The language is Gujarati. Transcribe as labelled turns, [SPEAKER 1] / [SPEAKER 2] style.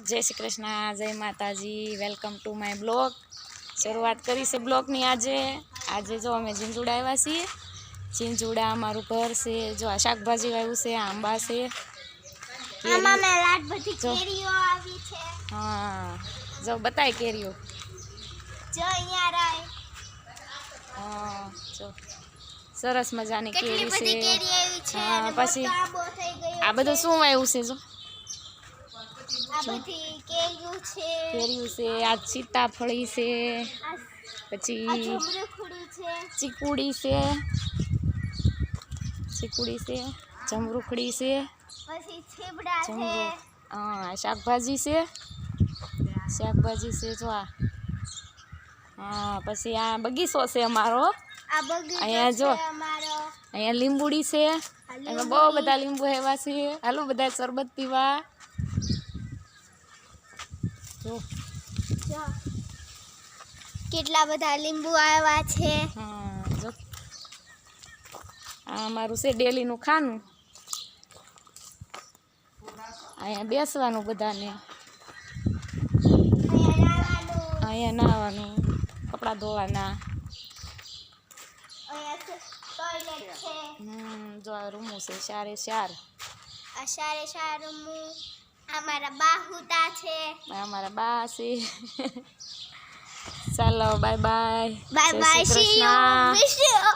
[SPEAKER 1] જય શ્રી કૃષ્ણ, જય માતાજી, વેલકમ ટુ માય બ્લોગ। શરૂઆત કરી છે બ્લોગની આજે જો અમે ઝીંઝુડા આવ્યા છીએ। ઝીંઝુડા અમારું ઘર છે। જો આ શાકભાજી વાવ્યું છે, આંબા છે, હા જો બતાય કેરીઓ જો હા જો સરસ મજાની કેરી છે। હા પછી આ બધું શું વાવ્યું છે? જો કેરીયું છે, આ સીતાફળી છે, પછી ચીકુડી છે, જમરૂખડી છે, હા શાકભાજી છે જો આ હા પછી આ બગીચો છે અમારો। અહીંયા જો અહીંયા લીંબુડી છે, એમાં બહુ બધા લીંબુ આવ્યા છે। હાલો બધા શરબત પીવા। જો
[SPEAKER 2] કેટલા બધા લીંબુ આવ્યા છે।
[SPEAKER 1] હા જો આ અમારું છે ડેલીનું ખાનું। અહીંયા બેસવાનું બધાને, અહીંયા નાહવાનું, કપડાં ધોવાના। જો આ રૂમો છે 4
[SPEAKER 2] રૂમો। અમારા બા હુતા છે।
[SPEAKER 1] અમારા બા છે। ચાલો bye bye,
[SPEAKER 2] bye bye, C you, miss you.